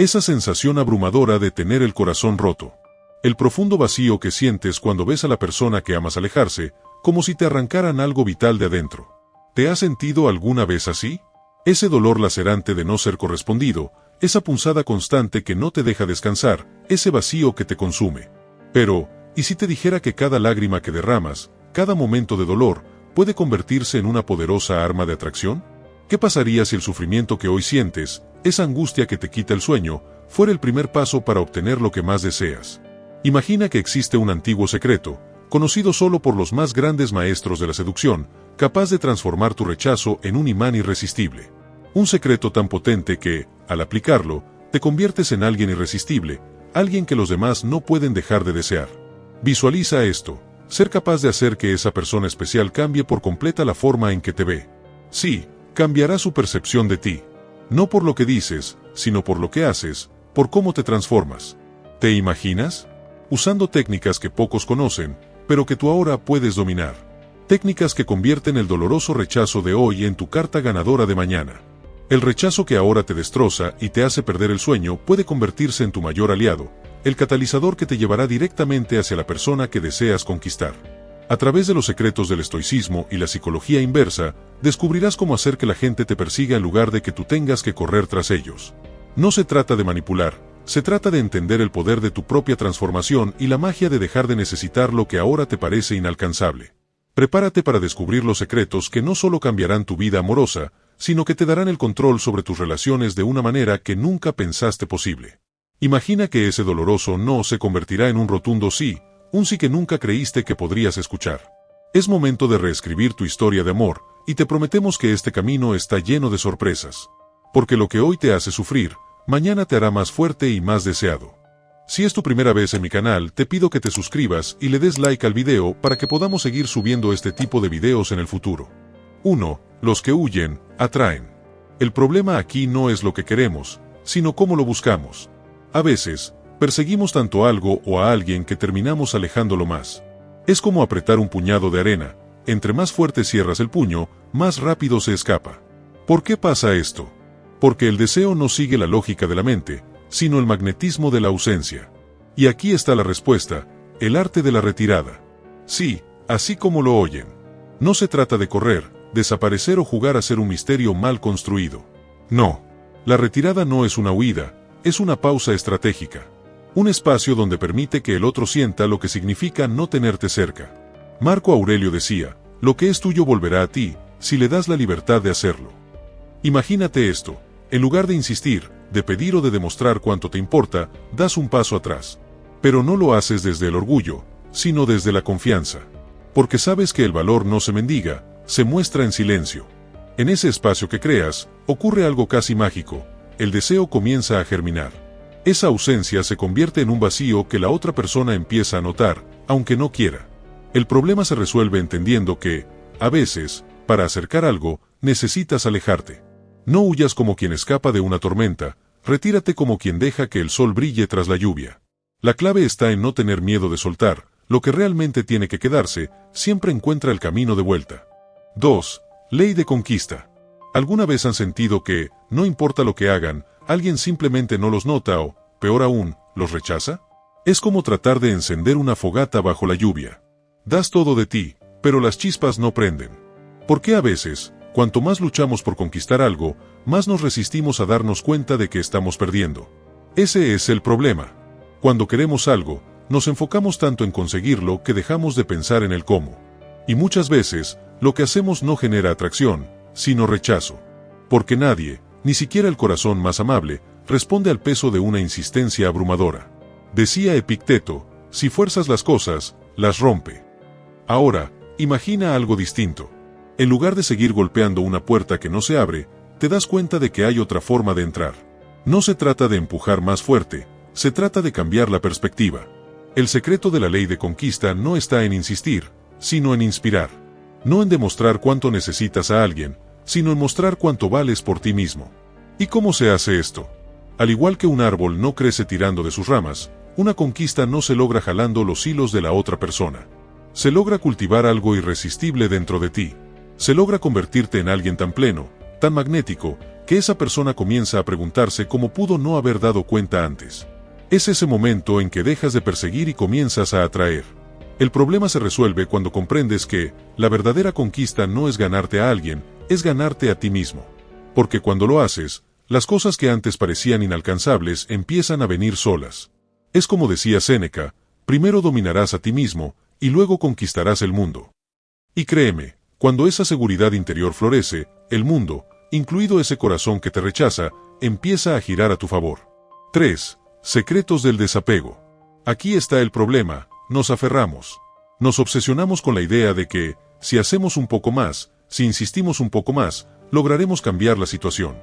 Esa sensación abrumadora de tener el corazón roto. El profundo vacío que sientes cuando ves a la persona que amas alejarse, como si te arrancaran algo vital de adentro. ¿Te has sentido alguna vez así? Ese dolor lacerante de no ser correspondido, esa punzada constante que no te deja descansar, ese vacío que te consume. Pero, ¿y si te dijera que cada lágrima que derramas, cada momento de dolor, puede convertirse en una poderosa arma de atracción? ¿Qué pasaría si el sufrimiento que hoy sientes, esa angustia que te quita el sueño, fuera el primer paso para obtener lo que más deseas? Imagina que existe un antiguo secreto, conocido solo por los más grandes maestros de la seducción, capaz de transformar tu rechazo en un imán irresistible. Un secreto tan potente que, al aplicarlo, te conviertes en alguien irresistible, alguien que los demás no pueden dejar de desear. Visualiza esto, ser capaz de hacer que esa persona especial cambie por completa la forma en que te ve. Sí, cambiará su percepción de ti. No por lo que dices, sino por lo que haces, por cómo te transformas. ¿Te imaginas? Usando técnicas que pocos conocen, pero que tú ahora puedes dominar. Técnicas que convierten el doloroso rechazo de hoy en tu carta ganadora de mañana. El rechazo que ahora te destroza y te hace perder el sueño puede convertirse en tu mayor aliado, el catalizador que te llevará directamente hacia la persona que deseas conquistar. A través de los secretos del estoicismo y la psicología inversa, descubrirás cómo hacer que la gente te persiga en lugar de que tú tengas que correr tras ellos. No se trata de manipular, se trata de entender el poder de tu propia transformación y la magia de dejar de necesitar lo que ahora te parece inalcanzable. Prepárate para descubrir los secretos que no solo cambiarán tu vida amorosa, sino que te darán el control sobre tus relaciones de una manera que nunca pensaste posible. Imagina que ese doloroso no se convertirá en un rotundo sí, un sí que nunca creíste que podrías escuchar. Es momento de reescribir tu historia de amor, y te prometemos que este camino está lleno de sorpresas. Porque lo que hoy te hace sufrir, mañana te hará más fuerte y más deseado. Si es tu primera vez en mi canal, te pido que te suscribas y le des like al video para que podamos seguir subiendo este tipo de videos en el futuro. 1. Los que huyen, atraen. El problema aquí no es lo que queremos, sino cómo lo buscamos. A veces, perseguimos tanto algo o a alguien que terminamos alejándolo más. Es como apretar un puñado de arena, entre más fuerte cierras el puño, más rápido se escapa. ¿Por qué pasa esto? Porque el deseo no sigue la lógica de la mente, sino el magnetismo de la ausencia. Y aquí está la respuesta, el arte de la retirada. Sí, así como lo oyen. No se trata de correr, desaparecer o jugar a ser un misterio mal construido. No. La retirada no es una huida, es una pausa estratégica. Un espacio donde permite que el otro sienta lo que significa no tenerte cerca. Marco Aurelio decía, lo que es tuyo volverá a ti, si le das la libertad de hacerlo. Imagínate esto, en lugar de insistir, de pedir o de demostrar cuánto te importa, das un paso atrás. Pero no lo haces desde el orgullo, sino desde la confianza. Porque sabes que el valor no se mendiga, se muestra en silencio. En ese espacio que creas, ocurre algo casi mágico, el deseo comienza a germinar. Esa ausencia se convierte en un vacío que la otra persona empieza a notar, aunque no quiera. El problema se resuelve entendiendo que, a veces, para acercar algo, necesitas alejarte. No huyas como quien escapa de una tormenta, retírate como quien deja que el sol brille tras la lluvia. La clave está en no tener miedo de soltar, lo que realmente tiene que quedarse, siempre encuentra el camino de vuelta. 2. Ley de conquista. ¿Alguna vez han sentido que, no importa lo que hagan, alguien simplemente no los nota o, peor aún, los rechaza? Es como tratar de encender una fogata bajo la lluvia. Das todo de ti, pero las chispas no prenden. ¿Por qué a veces, cuanto más luchamos por conquistar algo, más nos resistimos a darnos cuenta de que estamos perdiendo? Ese es el problema. Cuando queremos algo, nos enfocamos tanto en conseguirlo que dejamos de pensar en el cómo. Y muchas veces, lo que hacemos no genera atracción, sino rechazo. Porque nadie, ni siquiera el corazón más amable, responde al peso de una insistencia abrumadora. Decía Epicteto, si fuerzas las cosas, las rompe. Ahora, imagina algo distinto. En lugar de seguir golpeando una puerta que no se abre, te das cuenta de que hay otra forma de entrar. No se trata de empujar más fuerte, se trata de cambiar la perspectiva. El secreto de la ley de conquista no está en insistir, sino en inspirar. No en demostrar cuánto necesitas a alguien, sino en mostrar cuánto vales por ti mismo. ¿Y cómo se hace esto? Al igual que un árbol no crece tirando de sus ramas, una conquista no se logra jalando los hilos de la otra persona. Se logra cultivar algo irresistible dentro de ti. Se logra convertirte en alguien tan pleno, tan magnético, que esa persona comienza a preguntarse cómo pudo no haber dado cuenta antes. Es ese momento en que dejas de perseguir y comienzas a atraer. El problema se resuelve cuando comprendes que la verdadera conquista no es ganarte a alguien, es ganarte a ti mismo. Porque cuando lo haces, las cosas que antes parecían inalcanzables empiezan a venir solas. Es como decía Séneca, primero dominarás a ti mismo, y luego conquistarás el mundo. Y créeme, cuando esa seguridad interior florece, el mundo, incluido ese corazón que te rechaza, empieza a girar a tu favor. 3. Secretos del desapego. Aquí está el problema, nos aferramos. Nos obsesionamos con la idea de que, si hacemos un poco más, si insistimos un poco más, lograremos cambiar la situación.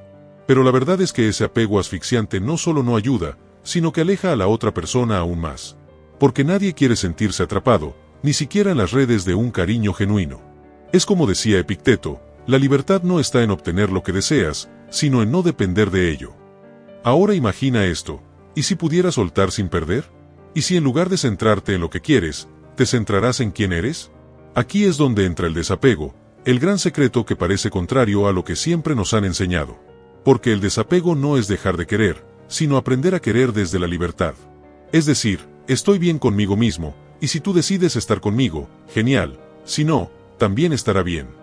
Pero la verdad es que ese apego asfixiante no solo no ayuda, sino que aleja a la otra persona aún más. Porque nadie quiere sentirse atrapado, ni siquiera en las redes de un cariño genuino. Es como decía Epicteto, la libertad no está en obtener lo que deseas, sino en no depender de ello. Ahora imagina esto, ¿y si pudieras soltar sin perder? ¿Y si en lugar de centrarte en lo que quieres, te centrarás en quién eres? Aquí es donde entra el desapego, el gran secreto que parece contrario a lo que siempre nos han enseñado. Porque el desapego no es dejar de querer, sino aprender a querer desde la libertad. Es decir, estoy bien conmigo mismo, y si tú decides estar conmigo, genial, si no, también estará bien.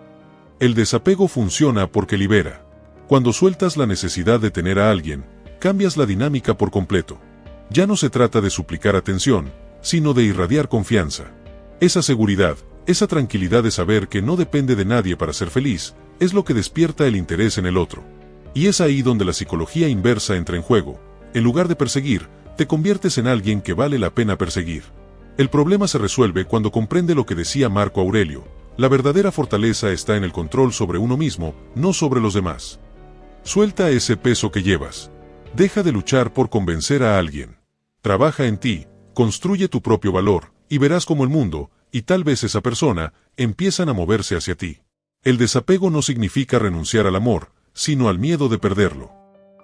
El desapego funciona porque libera. Cuando sueltas la necesidad de tener a alguien, cambias la dinámica por completo. Ya no se trata de suplicar atención, sino de irradiar confianza. Esa seguridad, esa tranquilidad de saber que no depende de nadie para ser feliz, es lo que despierta el interés en el otro. Y es ahí donde la psicología inversa entra en juego. En lugar de perseguir, te conviertes en alguien que vale la pena perseguir. El problema se resuelve cuando comprende lo que decía Marco Aurelio: la verdadera fortaleza está en el control sobre uno mismo, no sobre los demás. Suelta ese peso que llevas. Deja de luchar por convencer a alguien. Trabaja en ti, construye tu propio valor, y verás cómo el mundo, y tal vez esa persona, empiezan a moverse hacia ti. El desapego no significa renunciar al amor, sino al miedo de perderlo.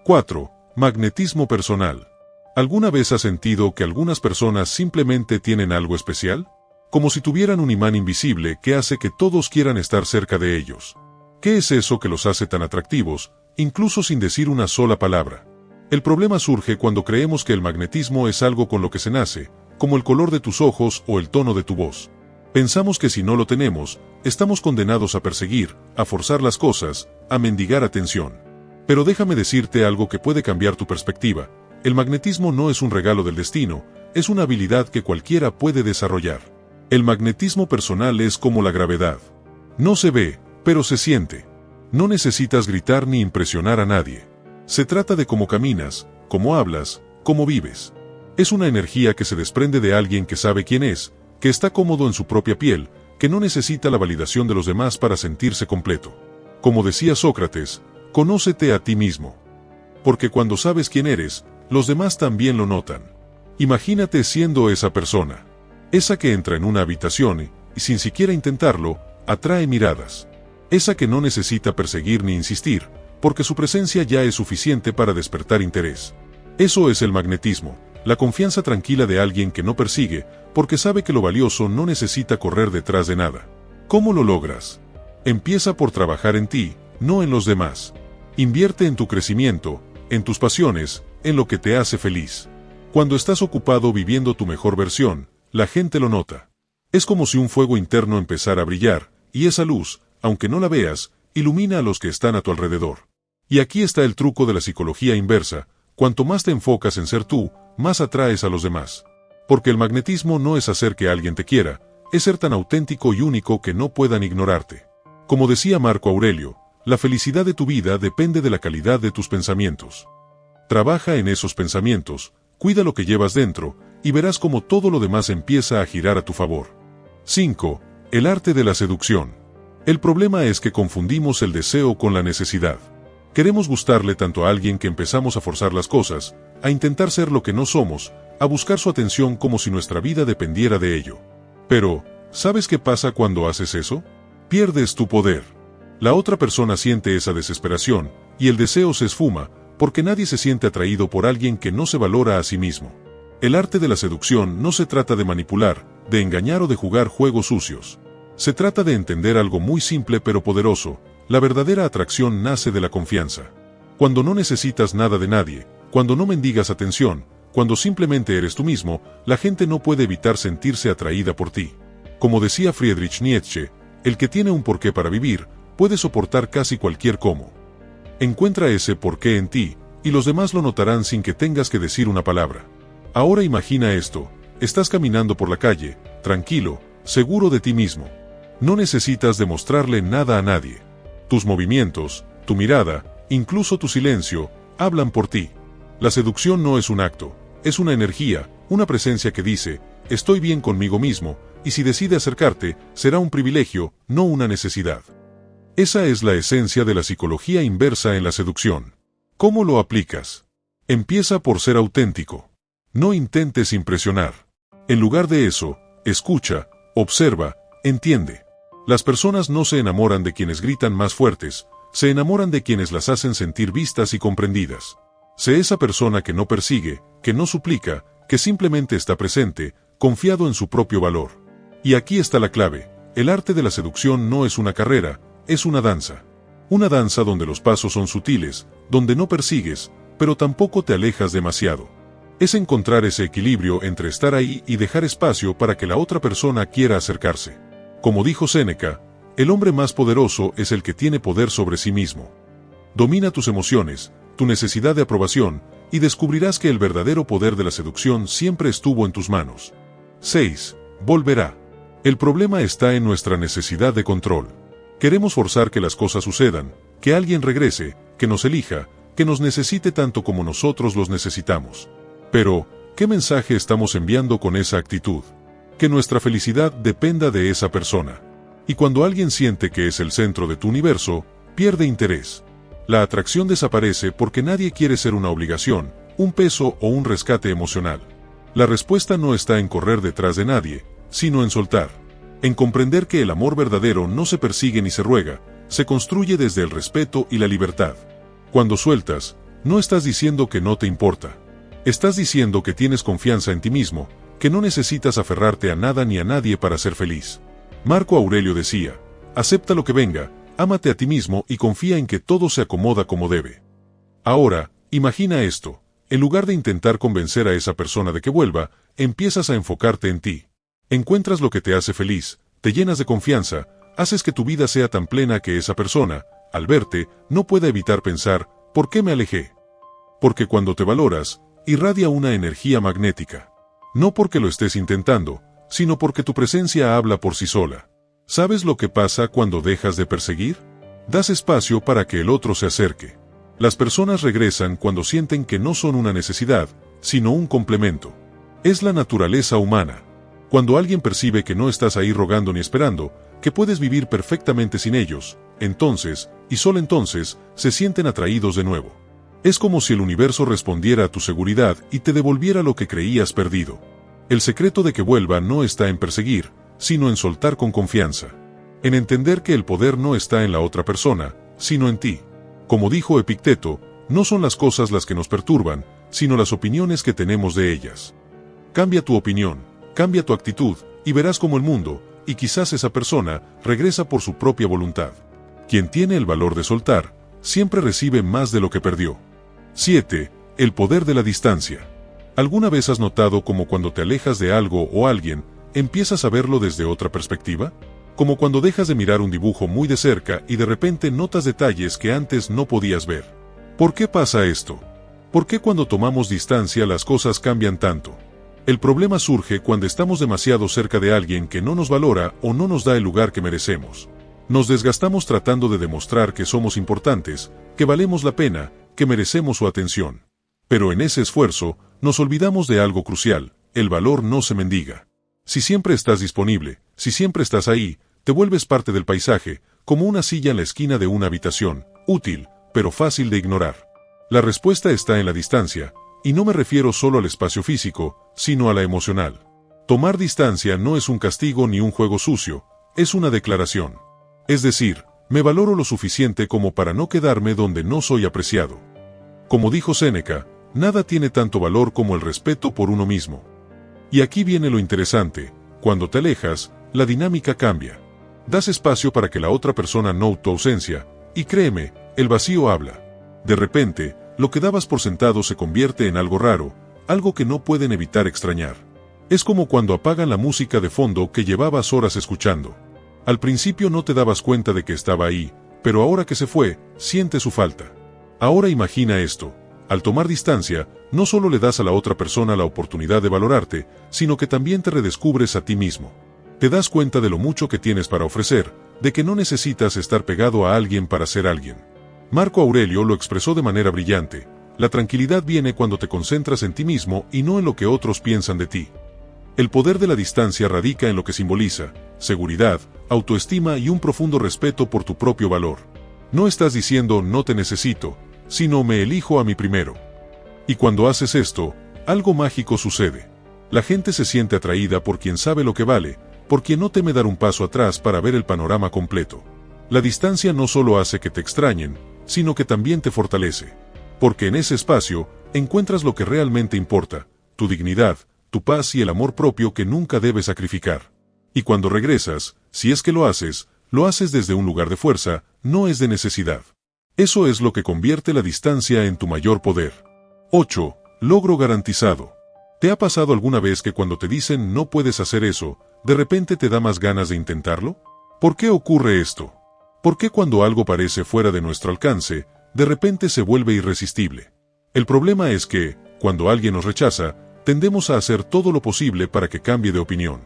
4. Magnetismo personal. ¿Alguna vez has sentido que algunas personas simplemente tienen algo especial? Como si tuvieran un imán invisible que hace que todos quieran estar cerca de ellos. ¿Qué es eso que los hace tan atractivos, incluso sin decir una sola palabra? El problema surge cuando creemos que el magnetismo es algo con lo que se nace, como el color de tus ojos o el tono de tu voz. Pensamos que si no lo tenemos, estamos condenados a perseguir, a forzar las cosas, a mendigar atención. Pero déjame decirte algo que puede cambiar tu perspectiva. El magnetismo no es un regalo del destino, es una habilidad que cualquiera puede desarrollar. El magnetismo personal es como la gravedad. No se ve, pero se siente. No necesitas gritar ni impresionar a nadie. Se trata de cómo caminas, cómo hablas, cómo vives. Es una energía que se desprende de alguien que sabe quién es, que está cómodo en su propia piel, que no necesita la validación de los demás para sentirse completo. Como decía Sócrates, conócete a ti mismo. Porque cuando sabes quién eres, los demás también lo notan. Imagínate siendo esa persona. Esa que entra en una habitación y, sin siquiera intentarlo, atrae miradas. Esa que no necesita perseguir ni insistir, porque su presencia ya es suficiente para despertar interés. Eso es el magnetismo, la confianza tranquila de alguien que no persigue, porque sabe que lo valioso no necesita correr detrás de nada. ¿Cómo lo logras? Empieza por trabajar en ti, no en los demás. Invierte en tu crecimiento, en tus pasiones, en lo que te hace feliz. Cuando estás ocupado viviendo tu mejor versión, la gente lo nota. Es como si un fuego interno empezara a brillar, y esa luz, aunque no la veas, ilumina a los que están a tu alrededor. Y aquí está el truco de la psicología inversa: cuanto más te enfocas en ser tú, más atraes a los demás. Porque el magnetismo no es hacer que alguien te quiera, es ser tan auténtico y único que no puedan ignorarte. Como decía Marco Aurelio, la felicidad de tu vida depende de la calidad de tus pensamientos. Trabaja en esos pensamientos, cuida lo que llevas dentro, y verás cómo todo lo demás empieza a girar a tu favor. 5. El arte de la seducción. El problema es que confundimos el deseo con la necesidad. Queremos gustarle tanto a alguien que empezamos a forzar las cosas, a intentar ser lo que no somos, a buscar su atención como si nuestra vida dependiera de ello. Pero, ¿sabes qué pasa cuando haces eso? Pierdes tu poder. La otra persona siente esa desesperación, y el deseo se esfuma, porque nadie se siente atraído por alguien que no se valora a sí mismo. El arte de la seducción no se trata de manipular, de engañar o de jugar juegos sucios. Se trata de entender algo muy simple pero poderoso: la verdadera atracción nace de la confianza. Cuando no necesitas nada de nadie, cuando no mendigas atención, cuando simplemente eres tú mismo, la gente no puede evitar sentirse atraída por ti. Como decía Friedrich Nietzsche, el que tiene un porqué para vivir, puede soportar casi cualquier cómo. Encuentra ese porqué en ti, y los demás lo notarán sin que tengas que decir una palabra. Ahora imagina esto, estás caminando por la calle, tranquilo, seguro de ti mismo. No necesitas demostrarle nada a nadie. Tus movimientos, tu mirada, incluso tu silencio, hablan por ti. La seducción no es un acto, es una energía, una presencia que dice, estoy bien conmigo mismo, y si decide acercarte, será un privilegio, no una necesidad. Esa es la esencia de la psicología inversa en la seducción. ¿Cómo lo aplicas? Empieza por ser auténtico. No intentes impresionar. En lugar de eso, escucha, observa, entiende. Las personas no se enamoran de quienes gritan más fuertes, se enamoran de quienes las hacen sentir vistas y comprendidas. Sé esa persona que no persigue, que no suplica, que simplemente está presente, confiado en su propio valor. Y aquí está la clave, el arte de la seducción no es una carrera, es una danza. Una danza donde los pasos son sutiles, donde no persigues, pero tampoco te alejas demasiado. Es encontrar ese equilibrio entre estar ahí y dejar espacio para que la otra persona quiera acercarse. Como dijo Séneca, el hombre más poderoso es el que tiene poder sobre sí mismo. Domina tus emociones, tu necesidad de aprobación, y descubrirás que el verdadero poder de la seducción siempre estuvo en tus manos. 6. Volverá. El problema está en nuestra necesidad de control. Queremos forzar que las cosas sucedan, que alguien regrese, que nos elija, que nos necesite tanto como nosotros los necesitamos. Pero, ¿qué mensaje estamos enviando con esa actitud? Que nuestra felicidad dependa de esa persona. Y cuando alguien siente que es el centro de tu universo, pierde interés. La atracción desaparece porque nadie quiere ser una obligación, un peso o un rescate emocional. La respuesta no está en correr detrás de nadie, sino en soltar. En comprender que el amor verdadero no se persigue ni se ruega, se construye desde el respeto y la libertad. Cuando sueltas, no estás diciendo que no te importa. Estás diciendo que tienes confianza en ti mismo, que no necesitas aferrarte a nada ni a nadie para ser feliz. Marco Aurelio decía, acepta lo que venga, ámate a ti mismo y confía en que todo se acomoda como debe. Ahora, imagina esto, en lugar de intentar convencer a esa persona de que vuelva, empiezas a enfocarte en ti. Encuentras lo que te hace feliz, te llenas de confianza, haces que tu vida sea tan plena que esa persona, al verte, no pueda evitar pensar, ¿por qué me alejé? Porque cuando te valoras, irradia una energía magnética. No porque lo estés intentando, sino porque tu presencia habla por sí sola. ¿Sabes lo que pasa cuando dejas de perseguir? Das espacio para que el otro se acerque. Las personas regresan cuando sienten que no son una necesidad, sino un complemento. Es la naturaleza humana. Cuando alguien percibe que no estás ahí rogando ni esperando, que puedes vivir perfectamente sin ellos, entonces, y solo entonces, se sienten atraídos de nuevo. Es como si el universo respondiera a tu seguridad y te devolviera lo que creías perdido. El secreto de que vuelva no está en perseguir, sino en soltar con confianza. En entender que el poder no está en la otra persona, sino en ti. Como dijo Epicteto, no son las cosas las que nos perturban, sino las opiniones que tenemos de ellas. Cambia tu opinión, cambia tu actitud, y verás cómo el mundo, y quizás esa persona, regresa por su propia voluntad. Quien tiene el valor de soltar, siempre recibe más de lo que perdió. 7. El poder de la distancia. ¿Alguna vez has notado cómo cuando te alejas de algo o alguien, empiezas a verlo desde otra perspectiva? Como cuando dejas de mirar un dibujo muy de cerca y de repente notas detalles que antes no podías ver. ¿Por qué pasa esto? ¿Por qué cuando tomamos distancia las cosas cambian tanto? El problema surge cuando estamos demasiado cerca de alguien que no nos valora o no nos da el lugar que merecemos. Nos desgastamos tratando de demostrar que somos importantes, que valemos la pena, que merecemos su atención. Pero en ese esfuerzo, nos olvidamos de algo crucial: el valor no se mendiga. Si siempre estás disponible, si siempre estás ahí, te vuelves parte del paisaje, como una silla en la esquina de una habitación, útil, pero fácil de ignorar. La respuesta está en la distancia, y no me refiero solo al espacio físico, sino a la emocional. Tomar distancia no es un castigo ni un juego sucio, es una declaración. Es decir, me valoro lo suficiente como para no quedarme donde no soy apreciado. Como dijo Séneca, nada tiene tanto valor como el respeto por uno mismo. Y aquí viene lo interesante: cuando te alejas, la dinámica cambia. Das espacio para que la otra persona note tu ausencia, y créeme, el vacío habla. De repente, lo que dabas por sentado se convierte en algo raro, algo que no pueden evitar extrañar. Es como cuando apagan la música de fondo que llevabas horas escuchando. Al principio no te dabas cuenta de que estaba ahí, pero ahora que se fue, sientes su falta. Ahora imagina esto. Al tomar distancia, no solo le das a la otra persona la oportunidad de valorarte, sino que también te redescubres a ti mismo. Te das cuenta de lo mucho que tienes para ofrecer, de que no necesitas estar pegado a alguien para ser alguien. Marco Aurelio lo expresó de manera brillante. La tranquilidad viene cuando te concentras en ti mismo y no en lo que otros piensan de ti. El poder de la distancia radica en lo que simboliza: seguridad, autoestima y un profundo respeto por tu propio valor. No estás diciendo no te necesito, sino me elijo a mí primero. Y cuando haces esto, algo mágico sucede. La gente se siente atraída por quien sabe lo que vale, por quien no teme dar un paso atrás para ver el panorama completo. La distancia no solo hace que te extrañen, sino que también te fortalece. Porque en ese espacio, encuentras lo que realmente importa: tu dignidad, tu paz y el amor propio que nunca debes sacrificar. Y cuando regresas, si es que lo haces desde un lugar de fuerza, no es de necesidad. Eso es lo que convierte la distancia en tu mayor poder. 8. Logro garantizado. ¿Te ha pasado alguna vez que cuando te dicen no puedes hacer eso, de repente te da más ganas de intentarlo? ¿Por qué ocurre esto? ¿Por qué cuando algo parece fuera de nuestro alcance, de repente se vuelve irresistible? El problema es que, cuando alguien nos rechaza, tendemos a hacer todo lo posible para que cambie de opinión.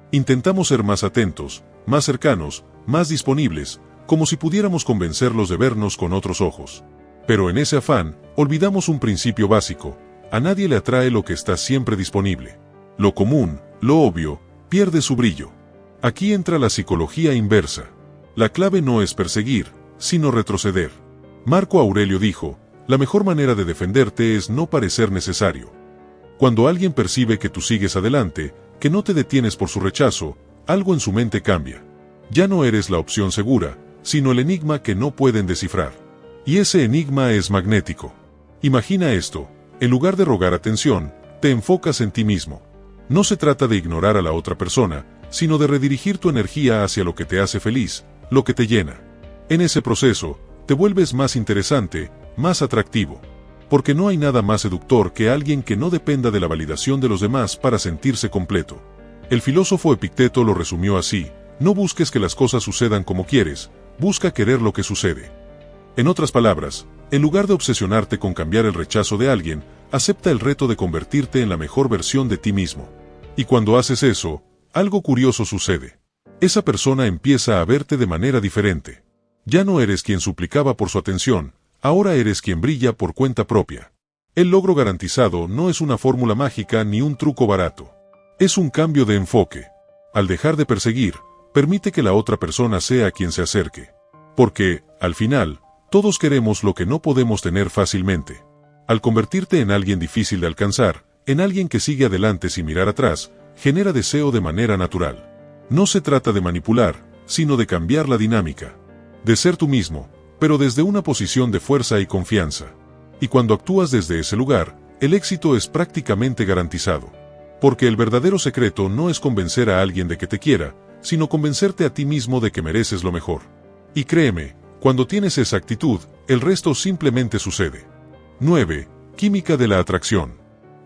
Intentamos ser más atentos, más cercanos, más disponibles, como si pudiéramos convencerlos de vernos con otros ojos. Pero en ese afán, olvidamos un principio básico: a nadie le atrae lo que está siempre disponible. Lo común, lo obvio, pierde su brillo. Aquí entra la psicología inversa. La clave no es perseguir, sino retroceder. Marco Aurelio dijo: la mejor manera de defenderte es no parecer necesario. Cuando alguien percibe que tú sigues adelante, que no te detienes por su rechazo, algo en su mente cambia. Ya no eres la opción segura, sino el enigma que no pueden descifrar. Y ese enigma es magnético. Imagina esto: en lugar de rogar atención, te enfocas en ti mismo. No se trata de ignorar a la otra persona, sino de redirigir tu energía hacia lo que te hace feliz, lo que te llena. En ese proceso, te vuelves más interesante, más atractivo. Porque no hay nada más seductor que alguien que no dependa de la validación de los demás para sentirse completo. El filósofo Epicteto lo resumió así: no busques que las cosas sucedan como quieres, busca querer lo que sucede. En otras palabras, en lugar de obsesionarte con cambiar el rechazo de alguien, acepta el reto de convertirte en la mejor versión de ti mismo. Y cuando haces eso, algo curioso sucede. Esa persona empieza a verte de manera diferente. Ya no eres quien suplicaba por su atención, ahora eres quien brilla por cuenta propia. El logro garantizado no es una fórmula mágica ni un truco barato. Es un cambio de enfoque. Al dejar de perseguir, permite que la otra persona sea quien se acerque. Porque, al final, todos queremos lo que no podemos tener fácilmente. Al convertirte en alguien difícil de alcanzar, en alguien que sigue adelante sin mirar atrás, genera deseo de manera natural. No se trata de manipular, sino de cambiar la dinámica. De ser tú mismo, pero desde una posición de fuerza y confianza. Y cuando actúas desde ese lugar, el éxito es prácticamente garantizado. Porque el verdadero secreto no es convencer a alguien de que te quiera, sino convencerte a ti mismo de que mereces lo mejor. Y créeme, cuando tienes esa actitud, el resto simplemente sucede. 9. Química de la atracción.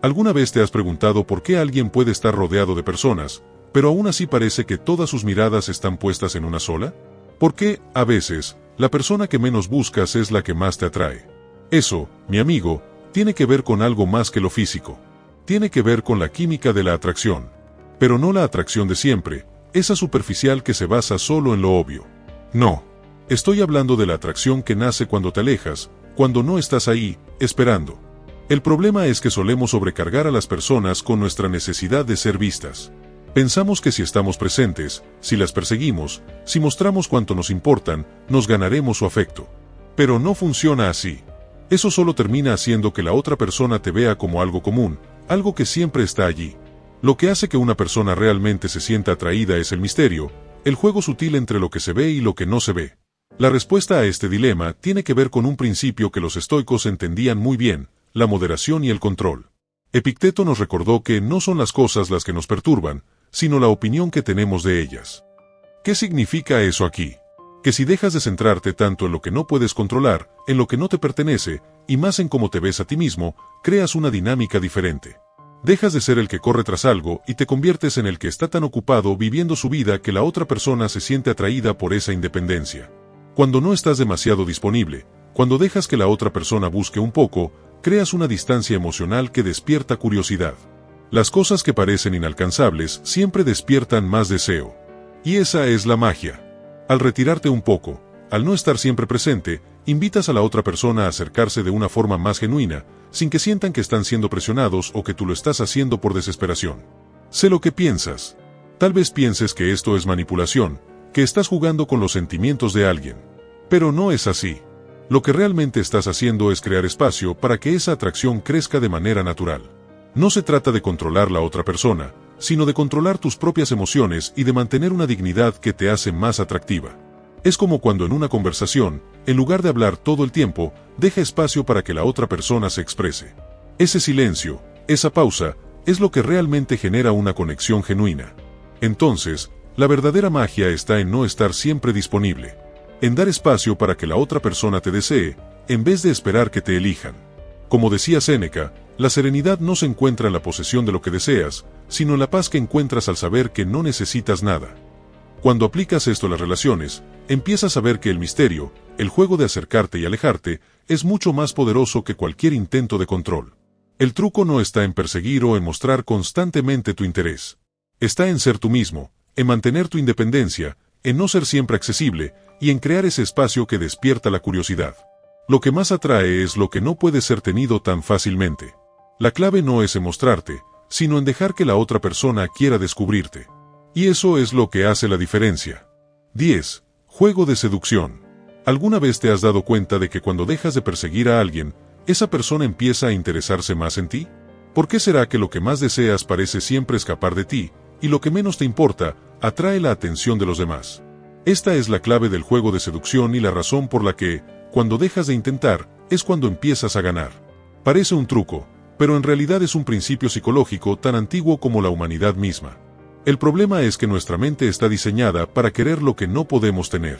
¿Alguna vez te has preguntado por qué alguien puede estar rodeado de personas, pero aún así parece que todas sus miradas están puestas en una sola? ¿Por qué, a veces, la persona que menos buscas es la que más te atrae? Eso, mi amigo, tiene que ver con algo más que lo físico. Tiene que ver con la química de la atracción. Pero no la atracción de siempre, esa superficial que se basa solo en lo obvio. No. Estoy hablando de la atracción que nace cuando te alejas, cuando no estás ahí, esperando. El problema es que solemos sobrecargar a las personas con nuestra necesidad de ser vistas. Pensamos que si estamos presentes, si las perseguimos, si mostramos cuánto nos importan, nos ganaremos su afecto. Pero no funciona así. Eso solo termina haciendo que la otra persona te vea como algo común, algo que siempre está allí. Lo que hace que una persona realmente se sienta atraída es el misterio, el juego sutil entre lo que se ve y lo que no se ve. La respuesta a este dilema tiene que ver con un principio que los estoicos entendían muy bien: la moderación y el control. Epicteto nos recordó que no son las cosas las que nos perturban, sino la opinión que tenemos de ellas. ¿Qué significa eso aquí? Que si dejas de centrarte tanto en lo que no puedes controlar, en lo que no te pertenece, y más en cómo te ves a ti mismo, creas una dinámica diferente. Dejas de ser el que corre tras algo y te conviertes en el que está tan ocupado viviendo su vida que la otra persona se siente atraída por esa independencia. Cuando no estás demasiado disponible, cuando dejas que la otra persona busque un poco, creas una distancia emocional que despierta curiosidad. Las cosas que parecen inalcanzables siempre despiertan más deseo. Y esa es la magia. Al retirarte un poco, al no estar siempre presente, invitas a la otra persona a acercarse de una forma más genuina, sin que sientan que están siendo presionados o que tú lo estás haciendo por desesperación. Sé lo que piensas. Tal vez pienses que esto es manipulación, que estás jugando con los sentimientos de alguien. Pero no es así. Lo que realmente estás haciendo es crear espacio para que esa atracción crezca de manera natural. No se trata de controlar la otra persona, sino de controlar tus propias emociones y de mantener una dignidad que te hace más atractiva. Es como cuando en una conversación, en lugar de hablar todo el tiempo, deja espacio para que la otra persona se exprese. Ese silencio, esa pausa, es lo que realmente genera una conexión genuina. Entonces, la verdadera magia está en no estar siempre disponible, en dar espacio para que la otra persona te desee, en vez de esperar que te elijan. Como decía Séneca, la serenidad no se encuentra en la posesión de lo que deseas, sino en la paz que encuentras al saber que no necesitas nada. Cuando aplicas esto a las relaciones, empiezas a ver que el misterio, el juego de acercarte y alejarte, es mucho más poderoso que cualquier intento de control. El truco no está en perseguir o en mostrar constantemente tu interés. Está en ser tú mismo, en mantener tu independencia, en no ser siempre accesible, y en crear ese espacio que despierta la curiosidad. Lo que más atrae es lo que no puede ser tenido tan fácilmente. La clave no es en mostrarte, sino en dejar que la otra persona quiera descubrirte. Y eso es lo que hace la diferencia. 10. Juego de seducción. ¿Alguna vez te has dado cuenta de que cuando dejas de perseguir a alguien, esa persona empieza a interesarse más en ti? ¿Por qué será que lo que más deseas parece siempre escapar de ti, y lo que menos te importa, atrae la atención de los demás? Esta es la clave del juego de seducción y la razón por la que, cuando dejas de intentar, es cuando empiezas a ganar. Parece un truco, pero en realidad es un principio psicológico tan antiguo como la humanidad misma. El problema es que nuestra mente está diseñada para querer lo que no podemos tener.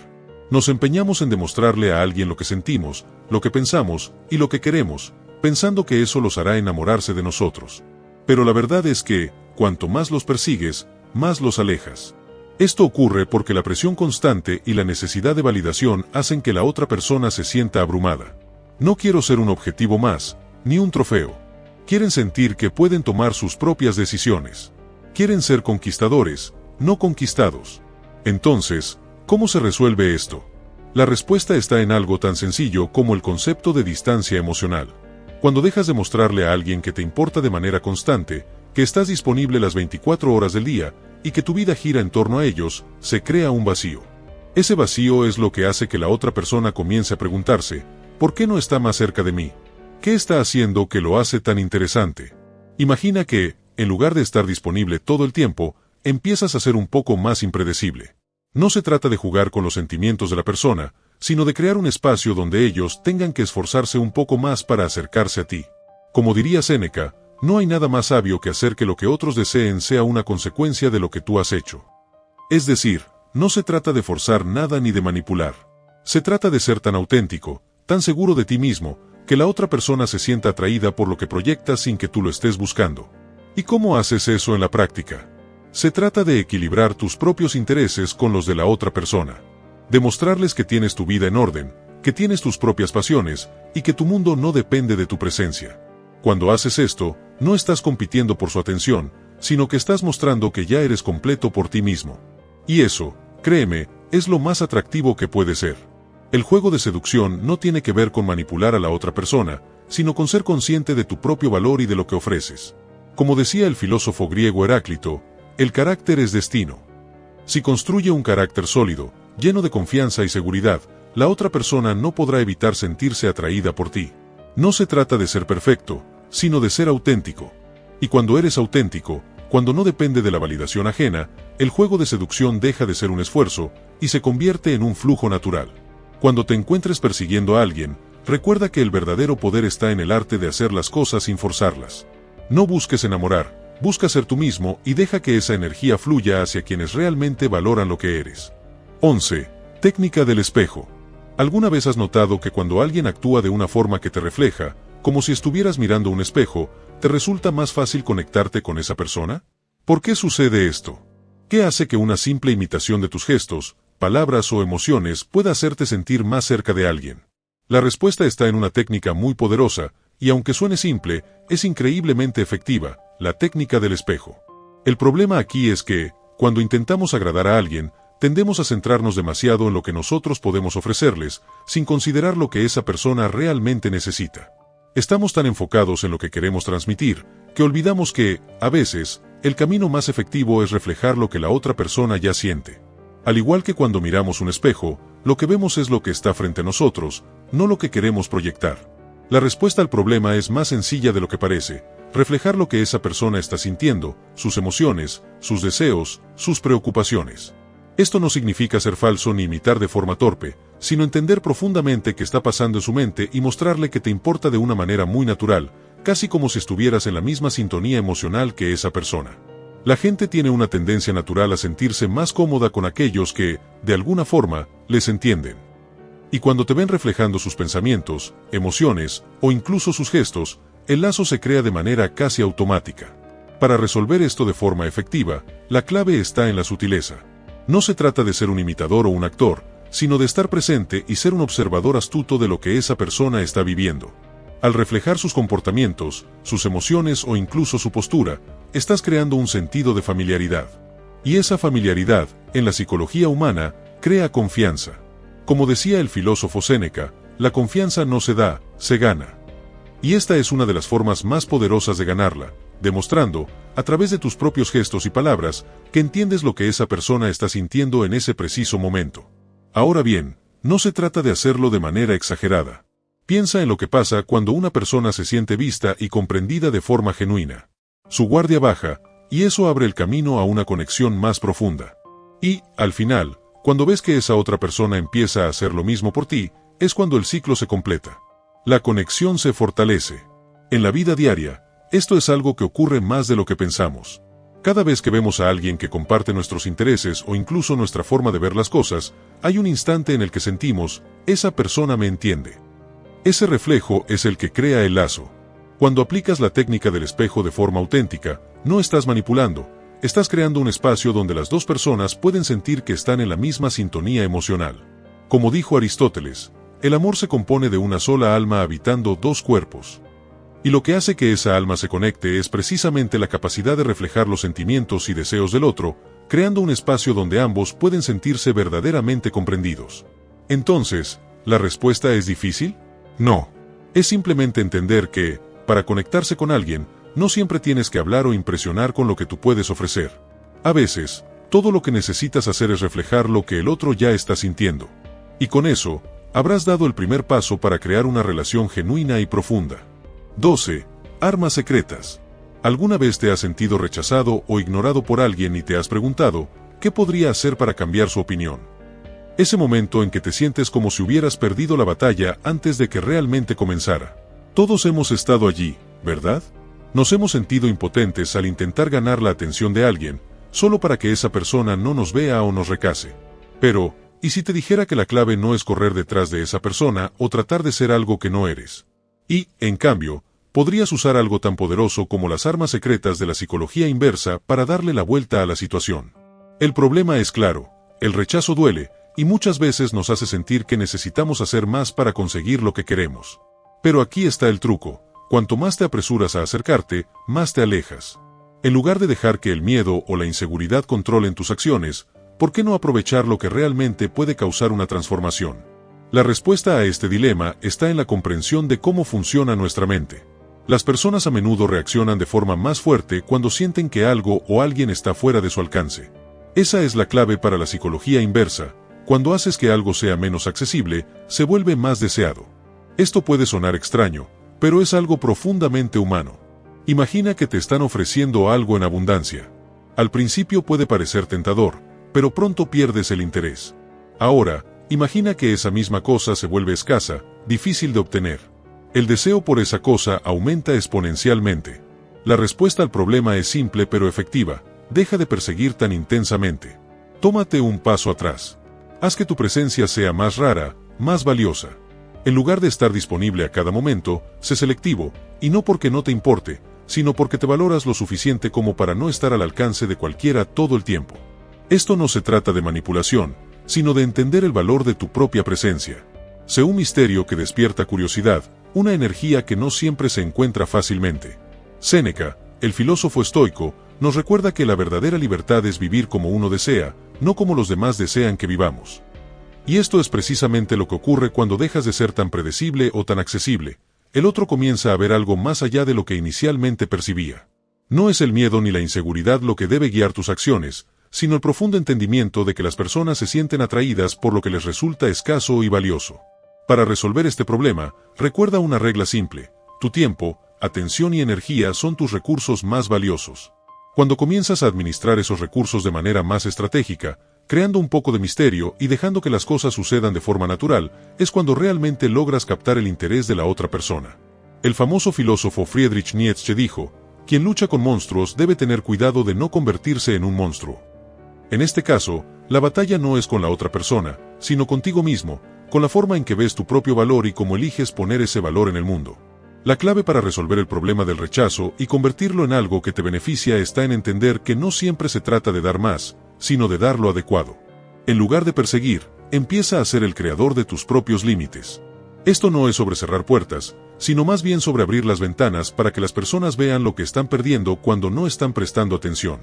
Nos empeñamos en demostrarle a alguien lo que sentimos, lo que pensamos y lo que queremos, pensando que eso los hará enamorarse de nosotros. Pero la verdad es que, cuanto más los persigues, más los alejas. Esto ocurre porque la presión constante y la necesidad de validación hacen que la otra persona se sienta abrumada. No quiero ser un objetivo más, ni un trofeo. Quieren sentir que pueden tomar sus propias decisiones. Quieren ser conquistadores, no conquistados. Entonces, ¿cómo se resuelve esto? La respuesta está en algo tan sencillo como el concepto de distancia emocional. Cuando dejas de mostrarle a alguien que te importa de manera constante, que estás disponible las 24 horas del día, y que tu vida gira en torno a ellos, se crea un vacío. Ese vacío es lo que hace que la otra persona comience a preguntarse, ¿por qué no está más cerca de mí? ¿Qué está haciendo que lo hace tan interesante? Imagina que, en lugar de estar disponible todo el tiempo, empiezas a ser un poco más impredecible. No se trata de jugar con los sentimientos de la persona, sino de crear un espacio donde ellos tengan que esforzarse un poco más para acercarse a ti. Como diría Séneca, no hay nada más sabio que hacer que lo que otros deseen sea una consecuencia de lo que tú has hecho. Es decir, no se trata de forzar nada ni de manipular. Se trata de ser tan auténtico, tan seguro de ti mismo, que la otra persona se sienta atraída por lo que proyectas sin que tú lo estés buscando. ¿Y cómo haces eso en la práctica? Se trata de equilibrar tus propios intereses con los de la otra persona. Demostrarles que tienes tu vida en orden, que tienes tus propias pasiones, y que tu mundo no depende de tu presencia. Cuando haces esto, no estás compitiendo por su atención, sino que estás mostrando que ya eres completo por ti mismo. Y eso, créeme, es lo más atractivo que puede ser. El juego de seducción no tiene que ver con manipular a la otra persona, sino con ser consciente de tu propio valor y de lo que ofreces. Como decía el filósofo griego Heráclito, el carácter es destino. Si construye un carácter sólido, lleno de confianza y seguridad, la otra persona no podrá evitar sentirse atraída por ti. No se trata de ser perfecto, sino de ser auténtico. Y cuando eres auténtico, cuando no depende de la validación ajena, el juego de seducción deja de ser un esfuerzo, y se convierte en un flujo natural. Cuando te encuentres persiguiendo a alguien, recuerda que el verdadero poder está en el arte de hacer las cosas sin forzarlas. No busques enamorar, busca ser tú mismo y deja que esa energía fluya hacia quienes realmente valoran lo que eres. 11. Técnica del espejo. ¿Alguna vez has notado que cuando alguien actúa de una forma que te refleja, como si estuvieras mirando un espejo, te resulta más fácil conectarte con esa persona? ¿Por qué sucede esto? ¿Qué hace que una simple imitación de tus gestos, palabras o emociones pueda hacerte sentir más cerca de alguien? La respuesta está en una técnica muy poderosa, y aunque suene simple, es increíblemente efectiva, la técnica del espejo. El problema aquí es que, cuando intentamos agradar a alguien, tendemos a centrarnos demasiado en lo que nosotros podemos ofrecerles, sin considerar lo que esa persona realmente necesita. Estamos tan enfocados en lo que queremos transmitir, que olvidamos que, a veces, el camino más efectivo es reflejar lo que la otra persona ya siente. Al igual que cuando miramos un espejo, lo que vemos es lo que está frente a nosotros, no lo que queremos proyectar. La respuesta al problema es más sencilla de lo que parece: reflejar lo que esa persona está sintiendo, sus emociones, sus deseos, sus preocupaciones. Esto no significa ser falso ni imitar de forma torpe, sino entender profundamente qué está pasando en su mente y mostrarle que te importa de una manera muy natural, casi como si estuvieras en la misma sintonía emocional que esa persona. La gente tiene una tendencia natural a sentirse más cómoda con aquellos que, de alguna forma, les entienden. Y cuando te ven reflejando sus pensamientos, emociones, o incluso sus gestos, el lazo se crea de manera casi automática. Para resolver esto de forma efectiva, la clave está en la sutileza. No se trata de ser un imitador o un actor, sino de estar presente y ser un observador astuto de lo que esa persona está viviendo. Al reflejar sus comportamientos, sus emociones o incluso su postura, estás creando un sentido de familiaridad. Y esa familiaridad, en la psicología humana, crea confianza. Como decía el filósofo Séneca, la confianza no se da, se gana. Y esta es una de las formas más poderosas de ganarla, demostrando, a través de tus propios gestos y palabras, que entiendes lo que esa persona está sintiendo en ese preciso momento. Ahora bien, no se trata de hacerlo de manera exagerada. Piensa en lo que pasa cuando una persona se siente vista y comprendida de forma genuina. Su guardia baja, y eso abre el camino a una conexión más profunda. Y, al final, cuando ves que esa otra persona empieza a hacer lo mismo por ti, es cuando el ciclo se completa. La conexión se fortalece. En la vida diaria, esto es algo que ocurre más de lo que pensamos. Cada vez que vemos a alguien que comparte nuestros intereses o incluso nuestra forma de ver las cosas, hay un instante en el que sentimos, esa persona me entiende. Ese reflejo es el que crea el lazo. Cuando aplicas la técnica del espejo de forma auténtica, no estás manipulando, estás creando un espacio donde las dos personas pueden sentir que están en la misma sintonía emocional. Como dijo Aristóteles, el amor se compone de una sola alma habitando dos cuerpos. Y lo que hace que esa alma se conecte es precisamente la capacidad de reflejar los sentimientos y deseos del otro, creando un espacio donde ambos pueden sentirse verdaderamente comprendidos. Entonces, ¿la respuesta es difícil? No. Es simplemente entender que, para conectarse con alguien, no siempre tienes que hablar o impresionar con lo que tú puedes ofrecer. A veces, todo lo que necesitas hacer es reflejar lo que el otro ya está sintiendo. Y con eso, habrás dado el primer paso para crear una relación genuina y profunda. 12. Armas secretas. ¿Alguna vez te has sentido rechazado o ignorado por alguien y te has preguntado, ¿qué podría hacer para cambiar su opinión? Ese momento en que te sientes como si hubieras perdido la batalla antes de que realmente comenzara. Todos hemos estado allí, ¿verdad? Nos hemos sentido impotentes al intentar ganar la atención de alguien, solo para que esa persona no nos vea o nos recase. Pero, ¿y si te dijera que la clave no es correr detrás de esa persona o tratar de ser algo que no eres? Y, en cambio, podrías usar algo tan poderoso como las armas secretas de la psicología inversa para darle la vuelta a la situación. El problema es claro, el rechazo duele, y muchas veces nos hace sentir que necesitamos hacer más para conseguir lo que queremos. Pero aquí está el truco: cuanto más te apresuras a acercarte, más te alejas. En lugar de dejar que el miedo o la inseguridad controlen tus acciones, ¿por qué no aprovechar lo que realmente puede causar una transformación? La respuesta a este dilema está en la comprensión de cómo funciona nuestra mente. Las personas a menudo reaccionan de forma más fuerte cuando sienten que algo o alguien está fuera de su alcance. Esa es la clave para la psicología inversa: cuando haces que algo sea menos accesible, se vuelve más deseado. Esto puede sonar extraño, pero es algo profundamente humano. Imagina que te están ofreciendo algo en abundancia. Al principio puede parecer tentador, pero pronto pierdes el interés. Ahora, imagina que esa misma cosa se vuelve escasa, difícil de obtener. El deseo por esa cosa aumenta exponencialmente. La respuesta al problema es simple pero efectiva: deja de perseguir tan intensamente. Tómate un paso atrás. Haz que tu presencia sea más rara, más valiosa. En lugar de estar disponible a cada momento, sé selectivo, y no porque no te importe, sino porque te valoras lo suficiente como para no estar al alcance de cualquiera todo el tiempo. Esto no se trata de manipulación, sino de entender el valor de tu propia presencia. Sé un misterio que despierta curiosidad, una energía que no siempre se encuentra fácilmente. Séneca, el filósofo estoico, nos recuerda que la verdadera libertad es vivir como uno desea, no como los demás desean que vivamos. Y esto es precisamente lo que ocurre cuando dejas de ser tan predecible o tan accesible. El otro comienza a ver algo más allá de lo que inicialmente percibía. No es el miedo ni la inseguridad lo que debe guiar tus acciones, sino el profundo entendimiento de que las personas se sienten atraídas por lo que les resulta escaso y valioso. Para resolver este problema, recuerda una regla simple: tu tiempo, atención y energía son tus recursos más valiosos. Cuando comienzas a administrar esos recursos de manera más estratégica, creando un poco de misterio y dejando que las cosas sucedan de forma natural, es cuando realmente logras captar el interés de la otra persona. El famoso filósofo Friedrich Nietzsche dijo: quien lucha con monstruos debe tener cuidado de no convertirse en un monstruo. En este caso, la batalla no es con la otra persona, sino contigo mismo, con la forma en que ves tu propio valor y cómo eliges poner ese valor en el mundo. La clave para resolver el problema del rechazo y convertirlo en algo que te beneficia está en entender que no siempre se trata de dar más, sino de dar lo adecuado. En lugar de perseguir, empieza a ser el creador de tus propios límites. Esto no es sobre cerrar puertas, sino más bien sobre abrir las ventanas para que las personas vean lo que están perdiendo cuando no están prestando atención.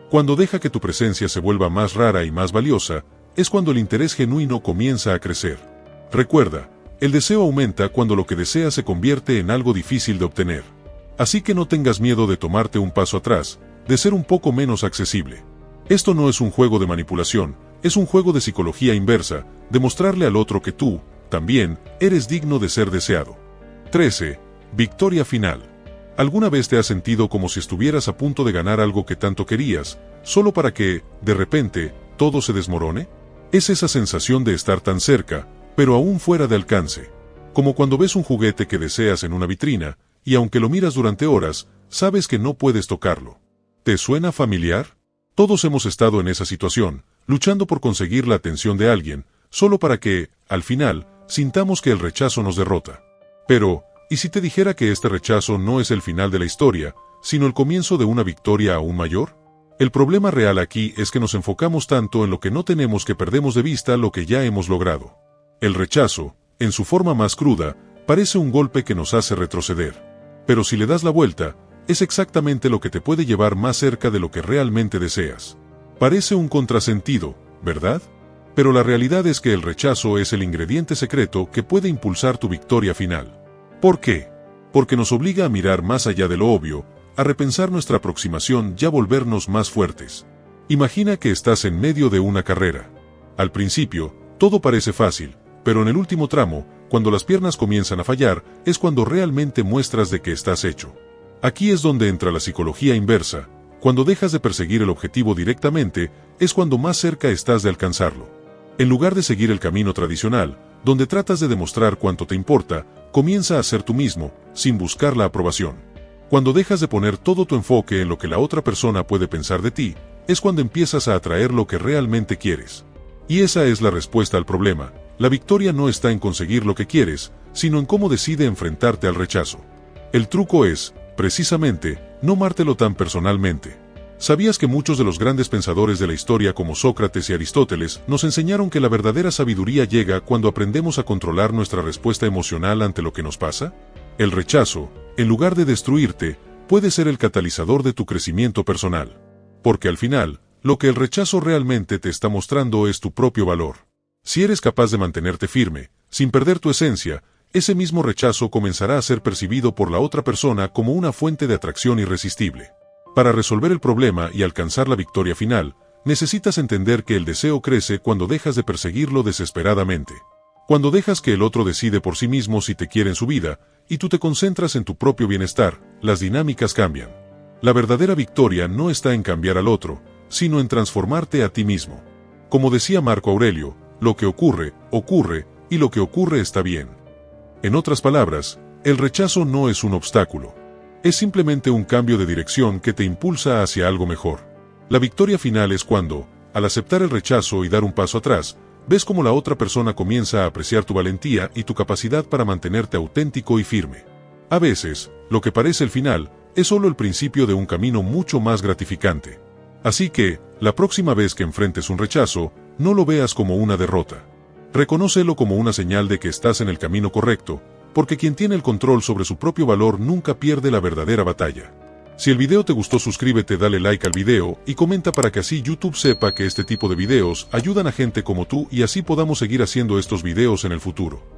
Cuando deja que tu presencia se vuelva más rara y más valiosa, es cuando el interés genuino comienza a crecer. Recuerda, el deseo aumenta cuando lo que deseas se convierte en algo difícil de obtener. Así que no tengas miedo de tomarte un paso atrás, de ser un poco menos accesible. Esto no es un juego de manipulación, es un juego de psicología inversa, de mostrarle al otro que tú, también, eres digno de ser deseado. 13. Victoria final. ¿Alguna vez te has sentido como si estuvieras a punto de ganar algo que tanto querías, solo para que, de repente, todo se desmorone? Es esa sensación de estar tan cerca, pero aún fuera de alcance. Como cuando ves un juguete que deseas en una vitrina, y aunque lo miras durante horas, sabes que no puedes tocarlo. ¿Te suena familiar? Todos hemos estado en esa situación, luchando por conseguir la atención de alguien, solo para que, al final, sintamos que el rechazo nos derrota. Pero, ¿y si te dijera que este rechazo no es el final de la historia, sino el comienzo de una victoria aún mayor? El problema real aquí es que nos enfocamos tanto en lo que no tenemos que perdemos de vista lo que ya hemos logrado. El rechazo, en su forma más cruda, parece un golpe que nos hace retroceder. Pero si le das la vuelta, es exactamente lo que te puede llevar más cerca de lo que realmente deseas. Parece un contrasentido, ¿verdad? Pero la realidad es que el rechazo es el ingrediente secreto que puede impulsar tu victoria final. ¿Por qué? Porque nos obliga a mirar más allá de lo obvio, a repensar nuestra aproximación y a volvernos más fuertes. Imagina que estás en medio de una carrera. Al principio, todo parece fácil, pero en el último tramo, cuando las piernas comienzan a fallar, es cuando realmente muestras de qué estás hecho. Aquí es donde entra la psicología inversa. Cuando dejas de perseguir el objetivo directamente, es cuando más cerca estás de alcanzarlo. En lugar de seguir el camino tradicional, donde tratas de demostrar cuánto te importa, comienza a ser tú mismo, sin buscar la aprobación. Cuando dejas de poner todo tu enfoque en lo que la otra persona puede pensar de ti, es cuando empiezas a atraer lo que realmente quieres. Y esa es la respuesta al problema. La victoria no está en conseguir lo que quieres, sino en cómo decide enfrentarte al rechazo. El truco es, precisamente, no mártelo tan personalmente. ¿Sabías que muchos de los grandes pensadores de la historia como Sócrates y Aristóteles nos enseñaron que la verdadera sabiduría llega cuando aprendemos a controlar nuestra respuesta emocional ante lo que nos pasa? El rechazo, en lugar de destruirte, puede ser el catalizador de tu crecimiento personal. Porque al final, lo que el rechazo realmente te está mostrando es tu propio valor. Si eres capaz de mantenerte firme, sin perder tu esencia, ese mismo rechazo comenzará a ser percibido por la otra persona como una fuente de atracción irresistible. Para resolver el problema y alcanzar la victoria final, necesitas entender que el deseo crece cuando dejas de perseguirlo desesperadamente. Cuando dejas que el otro decide por sí mismo si te quiere en su vida, y tú te concentras en tu propio bienestar, las dinámicas cambian. La verdadera victoria no está en cambiar al otro, sino en transformarte a ti mismo. Como decía Marco Aurelio, lo que ocurre, ocurre, y lo que ocurre está bien. En otras palabras, el rechazo no es un obstáculo. Es simplemente un cambio de dirección que te impulsa hacia algo mejor. La victoria final es cuando, al aceptar el rechazo y dar un paso atrás, ves cómo la otra persona comienza a apreciar tu valentía y tu capacidad para mantenerte auténtico y firme. A veces, lo que parece el final, es solo el principio de un camino mucho más gratificante. Así que, la próxima vez que enfrentes un rechazo, no lo veas como una derrota. Reconócelo como una señal de que estás en el camino correcto, porque quien tiene el control sobre su propio valor nunca pierde la verdadera batalla. Si el video te gustó, suscríbete, dale like al video y comenta para que así YouTube sepa que este tipo de videos ayudan a gente como tú y así podamos seguir haciendo estos videos en el futuro.